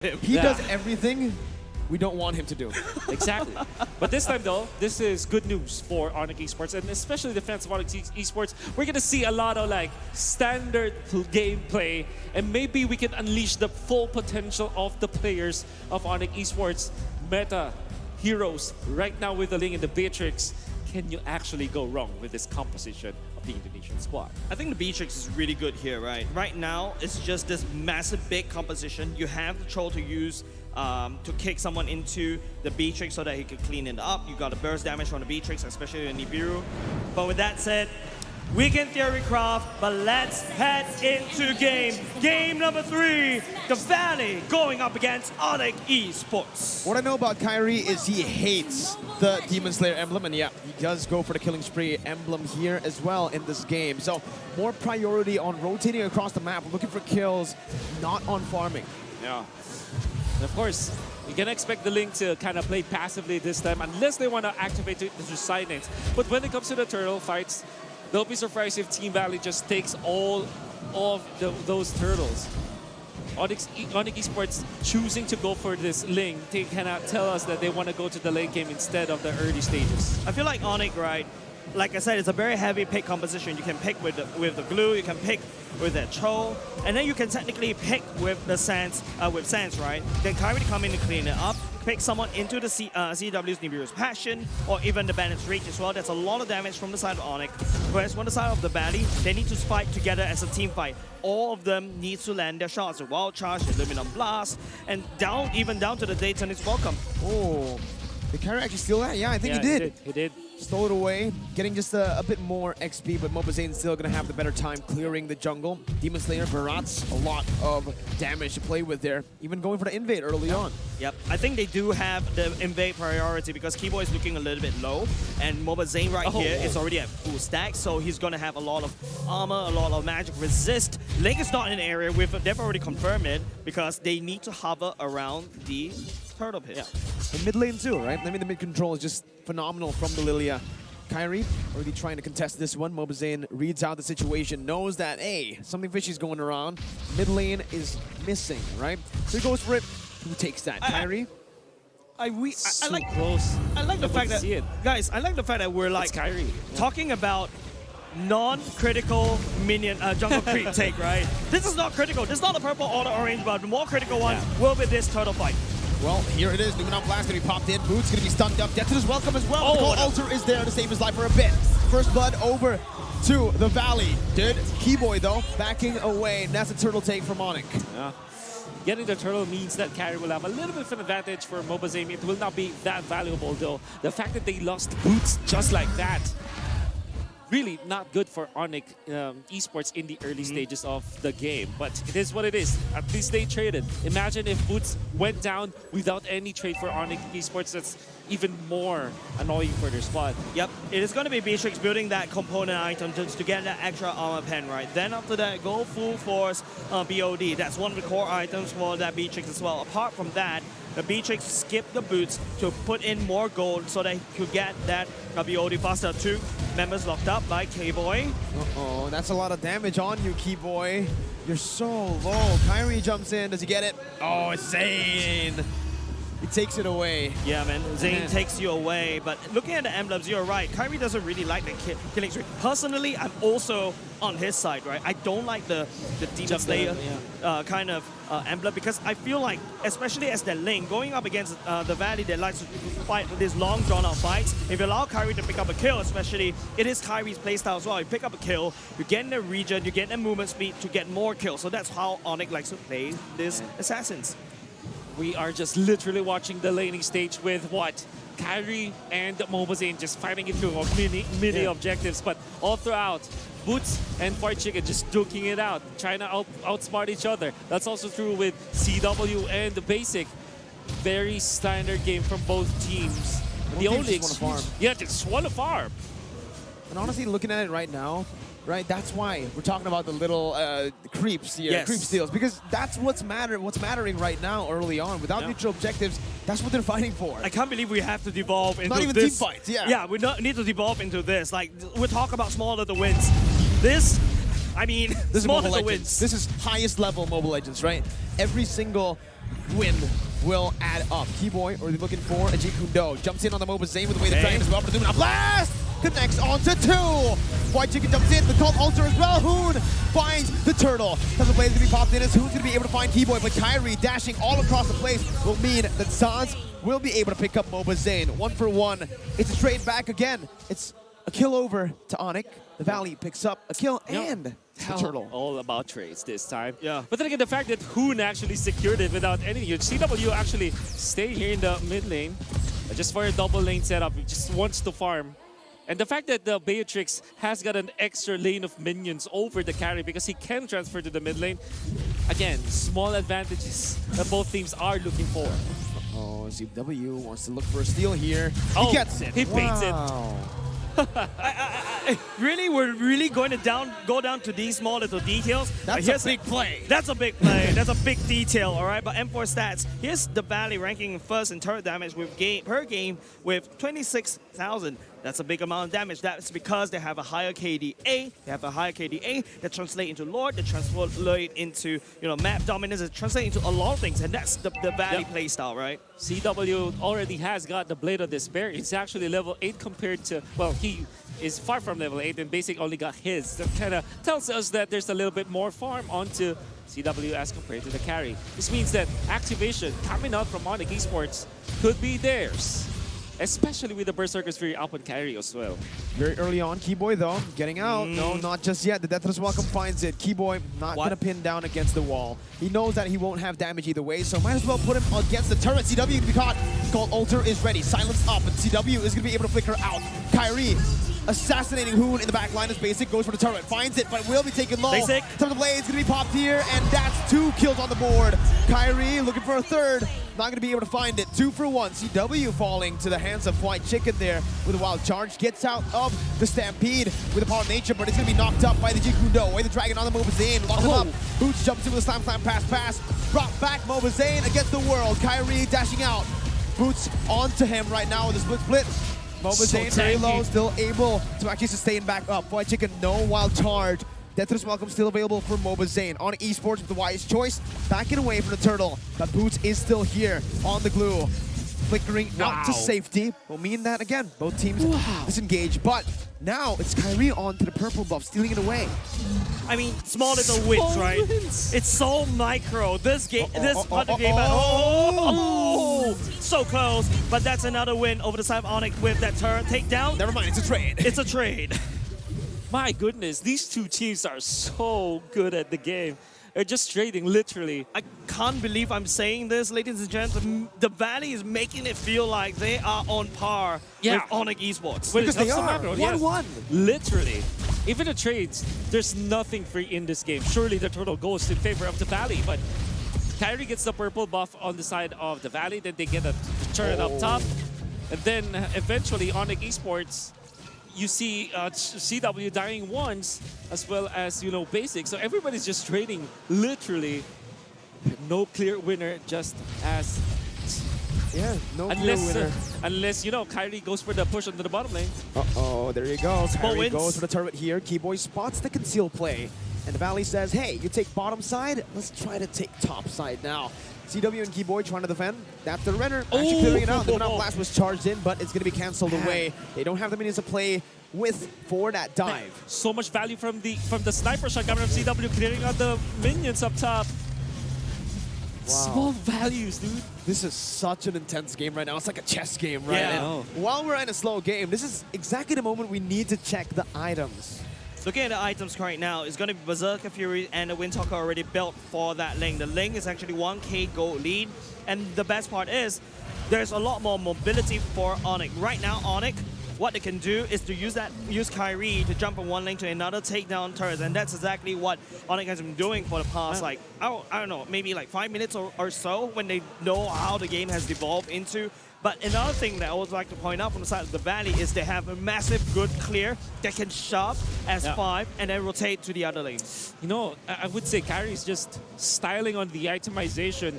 He does everything we don't want him to do. Exactly. But this time though, this is good news for Onic Esports, and especially the fans of Onic Esports. We're gonna see a lot of like standard gameplay, and maybe we can unleash the full potential of the players of Onic Esports. Meta heroes right now with the Ling and the Beatrix. Can you actually go wrong with this composition of the Indonesian squad? I think the Beatrix is really good here, right? Right now, it's just this massive big composition. You have the troll to use to kick someone into the Beatrix so that he can clean it up. You got a burst damage from the Beatrix, especially the Nibiru. But with that said, Weekend Theory Craft, but let's head into game. Game number 3, the Valley going up against Onic Esports. What I know about Kyrie is he hates the Demon Slayer emblem, and yeah, he does go for the killing spree emblem here as well in this game. So more priority on rotating across the map, looking for kills, not on farming. Yeah. And of course, you can expect the Link to kind of play passively this time, unless they want to activate the silence. But when it comes to the turtle fights, they'll be surprised if Team Valley just takes all of those turtles. Onic Esports choosing to go for this Ling, they cannot tell us that they want to go to the late game instead of the early stages. I feel like Onic, right? Like I said, it's a very heavy pick composition. You can pick with the glue, you can pick with the troll, and then you can technically pick with the sands, right? Then Kyrie come in and clean it up, pick someone into the CW's Nibiru's Passion, or even the Bandit's Reach as well. That's a lot of damage from the side of Onic. Whereas on the side of the Valley, they need to fight together as a team fight. All of them need to land their shots. The Wild Charge, the Luminum Blast, and even down to the Dayton is welcome. Oh, did Kyrie actually steal that? Yeah, I think he did. He did. Stole it away, getting just a bit more XP, but Mobazane's still going to have the better time clearing the jungle. Demon Slayer, Barats, a lot of damage to play with there, even going for the invade early on. Yep, I think they do have the invade priority because Keyboy is looking a little bit low, and Mobazane right here is already at full stack, so he's going to have a lot of armor, a lot of magic resist. Link is not in an area with, they've already confirmed it, because they need to hover around the turtle pit. Yeah. And mid lane too, right? I mean, the mid control is just phenomenal from the Lilia. Kyrie already trying to contest this one. Mobazane reads out the situation, knows that, hey, something fishy is going around. Mid lane is missing, right? So he goes for it. Who takes that? Kyrie? I like close. I like the fact that, guys, I like the fact that we're like Kyrie. talking about non-critical minion jungle creep take, right? This is not critical. This is not a purple or the orange, but the more critical one will be this turtle fight. Well, here it is. Luminum Blast going to be popped in. Boots going to be stunned up. Death to his welcome as well. The Gold Altar is there to save his life for a bit. First blood over to the Valley. Did Keyboy, though, backing away. And that's a turtle take from Onic. Yeah. Getting the turtle means that Kyrie will have a little bit of an advantage for Mobazane. It will not be that valuable, though. The fact that they lost Boots just like that, really not good for Onic Esports in the early stages of the game. But it is what it is. At least they traded. Imagine if Boots went down without any trade for Onic Esports. That's even more annoying for their squad. Yep, it is going to be Beatrix building that component item just to get that extra armor pen, right? Then after that, go full force BOD. That's one of the core items for that Beatrix as well. Apart from that, the Beatrix skipped the boots to put in more gold so they could get that BOD faster. 2 members locked up by Keyboy. Uh-oh, that's a lot of damage on you, Keyboy. You're so low. Kyrie jumps in. Does he get it? Oh, it's Zane. He takes it away. Yeah, man. Zane takes you away. But looking at the emblems, you're right. Kyrie doesn't really like the killing streak. Personally, I'm also on his side, right? I don't like the Demon Slayer kind of emblem because I feel like, especially as the Link, going up against the Valley that likes to fight with these long drawn-out fights, if you allow Kyrie to pick up a kill, especially, it is Kyrie's playstyle as well. You pick up a kill, you get in the region, you get the movement speed to get more kills. So that's how Onic likes to play these assassins. We are just literally watching the laning stage with what? Kyrie and Mobazane just fighting it through mini objectives, but all throughout, Boots and Fart Chicken just duking it out, trying to outsmart each other. That's also true with CW and the Basic. Very standard game from both teams. The only just want to farm. Yeah, just want to farm. And honestly, looking at it right now, right, that's why we're talking about the little creeps here, creep steals, because that's what's mattering right now early on. Without neutral objectives, that's what they're fighting for. I can't believe we have to devolve into not even this. team fights, Yeah, we need to devolve into this. Like, we talk about smaller the wins. This, I mean, this smaller is the Mobile wins. Legends. This is highest level Mobile Legends, right? Every single win will add up. Keyboy, or they're looking for a Jikundo. Jumps in on the Mobazane with the way the Dragon is well, but a blast! Connects onto 2. White Chicken jumps in, the Cult Ulcer as well. Hoon finds the turtle. Because the blade's gonna be popped in, as Hoon's gonna be able to find Keyboy, but Kyrie dashing all across the place will mean that Sans will be able to pick up Mobazane. 1 for 1. It's a trade back again. It's a kill over to Onic. The Valley picks up a kill and the turtle. All about trades this time. Yeah. But then again, the fact that Hoon actually secured it without anything. CW actually stay here in the mid lane just for a double lane setup. He just wants to farm. And the fact that the Beatrix has got an extra lane of minions over the carry because he can transfer to the mid lane. Again, small advantages that both teams are looking for. Oh, CW wants to look for a steal here. Oh, He gets it. he baits it. Wow. Really, we're really going to go down to these small little details. That's a big play. That's a big play. That's a big detail, all right? But M4 stats, here's the Valley ranking first in turret damage per game with 26,000. That's a big amount of damage. That's because they have a higher KDA. They have a higher KDA that translate into Lord, that translate into map dominance, that translate into a lot of things, and that's the Valley play style, right? CW already has got the Blade of Despair. It's actually level 8 compared to, well, he is far from level 8 and Basic only got his. That kind of tells us that there's a little bit more farm onto CW as compared to the carry. This means that activation coming out from Onic Esports could be theirs, especially with the Berserker's Fury up on carry as well. Very early on, Keyboy though, getting out. No, not just yet. The Deathless Welcome finds it. Keyboy not going to pin down against the wall. He knows that he won't have damage either way, so might as well put him against the turret. CW can be caught. Cult Ulcer is ready. Silence up, but CW is going to be able to flicker out. Kyrie assassinating Hoon in the back line as Basic goes for the turret. Finds it, but will be taken low. Basic. Some of the blades going to be popped here, and that's 2 kills on the board. Kyrie looking for a third. Not going to be able to find it. 2 for 1. CW falling to the hands of White Chicken there with a wild charge. Gets out of the Stampede with the power of nature, but it's going to be knocked up by the Jikundo. Away the Dragon on the Mobazane. Lock him up. Boots jumps in with a slam pass. Brought back Mobazane against the world. Kyrie dashing out. Boots onto him right now with a split. Mobazane very low, still able to actually sustain back up. White Chicken, no wild charge. Deathless Welcome still available for Mobazane. Onic Esports with the wise choice, backing away from the turtle. But Boots is still here on the glue. Flickering out to safety will mean that, again, both teams disengage. But now it's Kyrie on to the purple buff, stealing it away. I mean, small little wins, right? It's so micro. This game, part of the game, so close. But that's another win over the side of Onic with that turret takedown. Never mind, it's a trade. It's a trade. My goodness, these two teams are so good at the game. They're just trading, literally. I can't believe I'm saying this, ladies and gentlemen. The Valley is making it feel like they are on par with Onic Esports. When Because they are. 1-1. Literally. Even the trades, there's nothing free in this game. Surely the turtle goes in favor of the Valley, but Kyrie gets the purple buff on the side of the Valley, then they get a turret up top, and then eventually Onic Esports, you see CW dying once, as well as, Basic. So everybody's just trading, literally. No clear winner, just as... Yeah, no clear winner. Unless, Kyrie goes for the push onto the bottom lane. Uh-oh, there you go. Kyrie wins. goes for the turret here. Keyboy spots the conceal play. And the Valley says, hey, you take bottom side, let's try to take top side now. CW and Keyboy trying to defend. After the Renner actually clearing it out. The Renner blast was charged in, but it's going to be canceled away. They don't have the minions to play with for that dive. So much value from the sniper shot coming from CW, clearing out the minions up top. Wow. Small values, dude. This is such an intense game right now. It's like a chess game, right? Yeah. And while we're in a slow game, this is exactly the moment we need to check the items. Looking at the items right now, it's going to be Berserker Fury and the Windtalker already built for that lane. The lane is actually 1k gold lead. And the best part is, there's a lot more mobility for Onic. Right now, Onic, what they can do is to use Kyrie to jump from one lane to another, take down turrets, and that's exactly what Onic has been doing for the past, I don't know, maybe like 5 minutes or so, when they know how the game has evolved into. But another thing that I would like to point out from the side of the Valley is they have a massive good clear that can shove as 5 and then rotate to the other lane. I would say Kyrie is just styling on the itemization,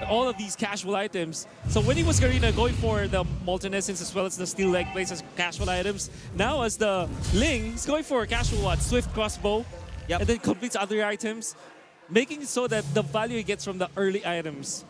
all of these casual items. So when he was Garena going for the Molten Essence as well as the Steel Leg Blades as casual items, now as the Ling, he's going for a casual Swift Crossbow, and then completes other items, making it so that the value he gets from the early items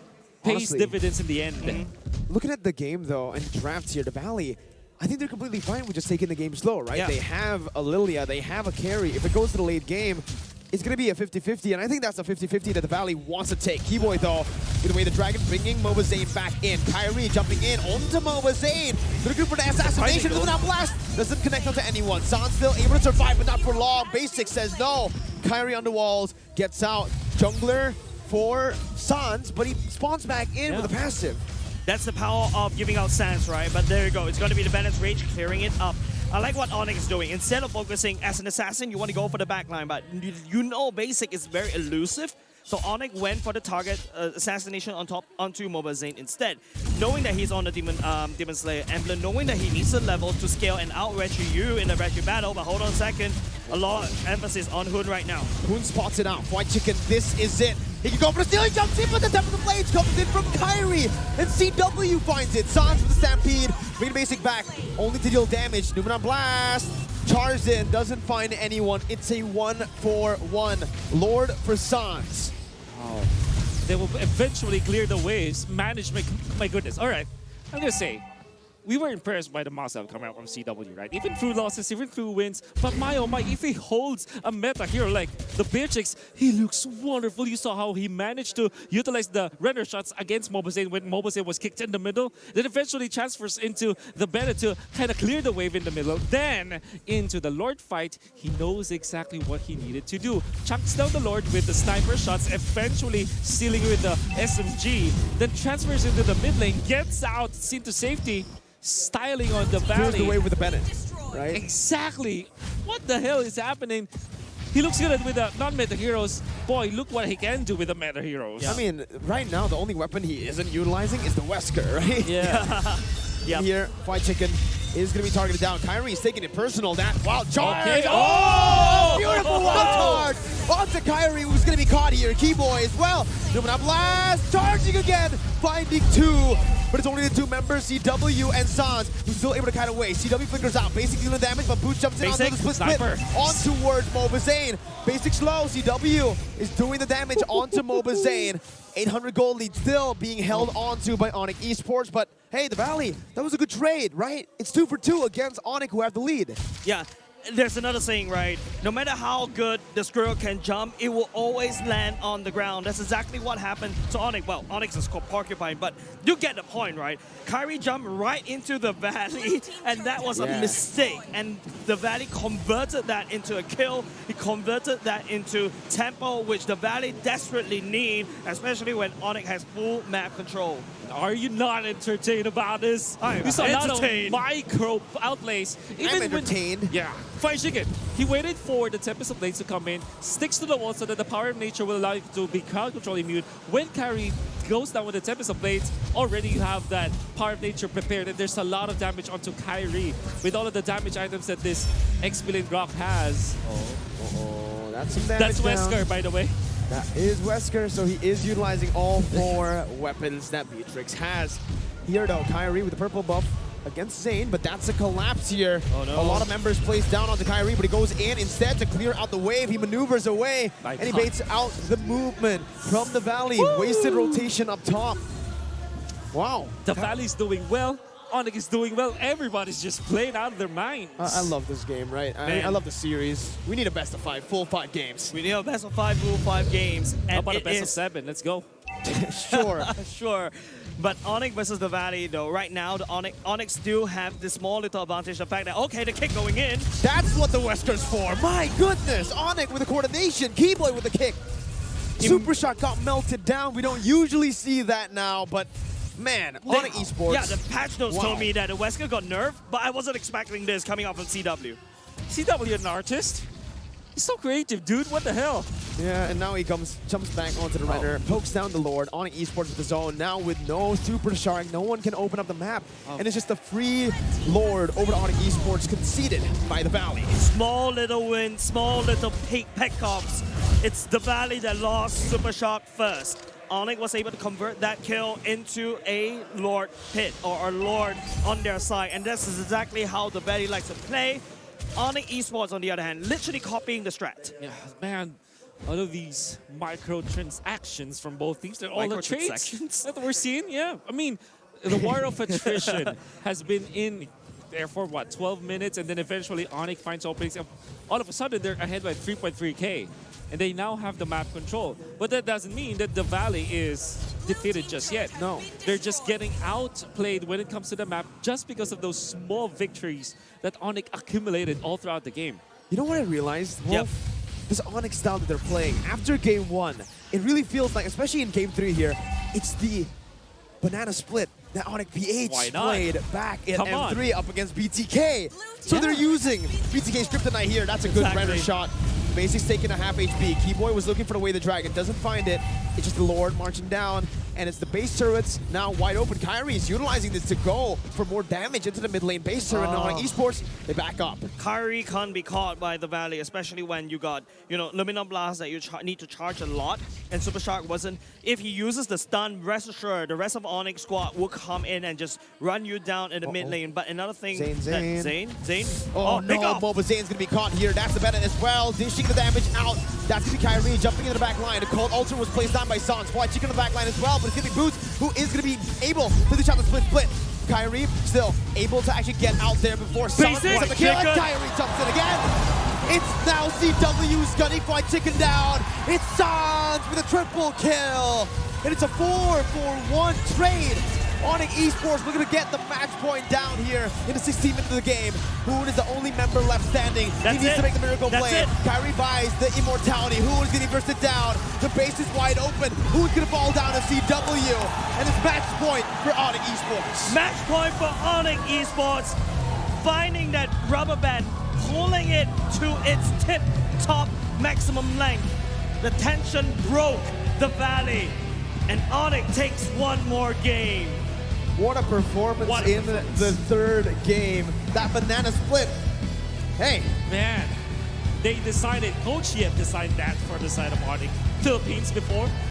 pays Honestly. dividends in the end. Looking at the game, though, and drafts here, the Valley, I think they're completely fine with just taking the game slow, right? Yeah. They have a Lilia, they have a carry. If it goes to the late game, it's going to be a 50-50, and I think that's a 50-50 that the Valley wants to take. Keyboy, though, with the way the Dragon bringing Mobazane back in. Kyrie jumping in onto Mobazane. Looking for the assassination. Luminal Blast doesn't connect onto anyone. San's still able to survive, but not for long. Basic says no. Kyrie on the walls, gets out. Jungler for Sans, but he spawns back in with a passive. That's the power of giving out Sands, right? But there you go. It's going to be the Bandit's Rage clearing it up. I like what Onic is doing. Instead of focusing as an assassin, you want to go for the backline, but you know Basic is very elusive. So Onic went for the target assassination on top onto Mobazane instead. Knowing that he's on the Demon Slayer emblem, knowing that he needs a level to scale and out-Reggie you in the Reggie battle, but hold on a second, a lot of emphasis on Hoon right now. Hoon spots it out. White Chicken, this is it. He can go for the steal, he jumps in, but the top of the blades comes in from Kyrie, and CW finds it. Sans with the Stampede, bringing Basic back, only to deal damage. Numenon Blast, charges in, doesn't find anyone. It's a 1-for-1. Lord for Sans. Oh. They will eventually clear the waves. Management, my goodness. All right, I'm going to say, we were impressed by the Masa coming out from CW, right? Even through losses, even through wins. But my oh my, if he holds a meta hero like the Beatrix, he looks wonderful. You saw how he managed to utilize the render shots against Mobazane when Mobazane was kicked in the middle. Then eventually transfers into the Bennett to kind of clear the wave in the middle. Then into the Lord fight, he knows exactly what he needed to do. Chucks down the Lord with the sniper shots, eventually sealing with the SMG. Then transfers into the mid lane, gets out, seen to safety. Styling on the Valley. Clears the way with the Bennett, right? Exactly. What the hell is happening? He looks good with the non-meta heroes. Boy, look what he can do with the meta heroes. I mean, right now, the only weapon he isn't utilizing is the Wesker, right? Yeah. Yep. Here, White Chicken is going to be targeted down. Kyrie's taking it personal. That wild charge. Okay. Oh, beautiful wild charge. Onto Kyrie, who's going to be caught here. Keyboy as well. Lumina Blast, charging again, finding two. But it's only the two members, CW and Sans, who's still able to kite away. CW flickers out, Basic dealing damage, but Boots jumps in onto the split sniper. on towards Mobazane. Basic slow, CW is doing the damage onto Mobazane. 800 gold lead still being held onto by Onic Esports, but hey, the Valley, that was a good trade, right? It's 2 for 2 against Onic, who have the lead. Yeah, there's another saying, right? No matter how good the squirrel can jump, it will always land on the ground. That's exactly what happened to Onic. Well, Onyx is called Porcupine, but you get the point, right? Kyrie jumped right into the Valley, and that was a mistake. And the Valley converted that into a kill. He converted that into tempo, which the Valley desperately need, especially when Onic has full map control. Are you not entertained about this? I'm We saw a lot of entertained. micro outlays. I'm entertained. Yeah. Fine Chicken. He waited for the Tempest of Blades to come in, sticks to the wall so that the power of nature will allow you to be crowd control immune. When Kyrie goes down with the Tempest of Blades, already you have that power of nature prepared, and there's a lot of damage onto Kyrie with all of the damage items that this X-Billion Grok has. Oh, that's some damage. That's Wesker, by the way. That is Wesker, so he is utilizing all 4 weapons that Beatrix has. Here though, Kyrie with the purple buff against Zane, but that's a collapse here. Oh, no. A lot of members placed down onto Kyrie, but he goes in instead to clear out the wave. He maneuvers away, and he baits out the movement from the Valley. Woo! Wasted rotation up top. Wow. The Valley's doing well. Onic is doing well. Everybody's just playing out of their minds. I love this game, right? I love the series. We need a best of 5, full 5 games. We need a best of 5, rule 5 games. And How about a it best of is- 7? Let's go. Sure. Sure. But Onyx versus the Valley, though, right now, the Onyx still have this small little advantage. The fact that, okay, the kick going in. That's what the Wesker's for. My goodness. Onic with the coordination. Keyboy with the kick. Super Shot got melted down. We don't usually see that now, but man, Onic Esports. Yeah, the patch notes told me that the Wesker got nerfed, but I wasn't expecting this coming out from CW. CW, an artist? He's so creative, dude. What the hell? Yeah, and now he jumps back onto the render, pokes down the Lord. Onic Esports with the zone. Now with no Super Shark, no one can open up the map. And it's just a free Lord over to Onic Esports, conceded by the Valley. Small little win, small little pickoffs. It's the Valley that lost Super Shock first. Onic was able to convert that kill into a Lord pit, or a Lord on their side. And this is exactly how the Valley likes to play. Onic Esports, on the other hand, literally copying the strat. Yeah, man. all of these microtransactions from both teams. They're all the trades Microtransactions? that we're seeing. Yeah, I mean, the war of attrition has been in there for what, 12 minutes, and then eventually Onic finds openings. All of a sudden, they're ahead by 3.3K, and they now have the map control. But that doesn't mean that the Valley is defeated just yet. No, they're just getting outplayed when it comes to the map just because of those small victories that Onic accumulated all throughout the game. You know what I realized? Well, this Onic style that they're playing, after game 1, it really feels like, especially in game 3 here, it's the banana split that Onic PH played back in M3 up against BTK. So they're using BTK's Kryptonite here. That's a good render shot. Basic's taking a half HP. Keyboy was looking for the way the dragon, doesn't find it. It's just the Lord marching down, and it's the base turrets now wide open. Kairi is utilizing this to go for more damage into the mid lane base turret. Now Onic Esports, they back up. Kairi can't be caught by the Valley, especially when you got, Luminal Blast that you need to charge a lot, and Super Shark wasn't. If he uses the stun, rest assured, the rest of Onyx squad will come in and just run you down in the mid lane. But another thing, Zane. Oh no, Moba Zane's gonna be caught here. That's the Bennett as well. Dishing the damage out. That's gonna be Kairi jumping into the back line. The cold ultra was placed down by Sans. White Chicken in the back line as well, but it's gonna be Boots, who is gonna be able to dish out the split. Kairi still able to actually get out there before Sans gets the kill. Kairi jumps in again. It's now CW's gunning White Chicken down. It's Sans with a triple kill. And it's a 4-for-1 trade. Onic Esports looking to get the match point down here in the 16th minute of the game. Hoon is the only member left standing. He needs to make the miracle play. Kairi buys the immortality. Hoon is getting bursted down. The base is wide open. Hoon's gonna fall down to CW. And it's match point for Onic Esports. Match point for Onic Esports. Finding that rubber band, pulling it to its tip-top maximum length. The tension broke the Valley. And Onic takes one more game. What a performance in the third game. That banana split. Hey. Man, they decided, Coach Yep decided that for the side of Onic Philippines before.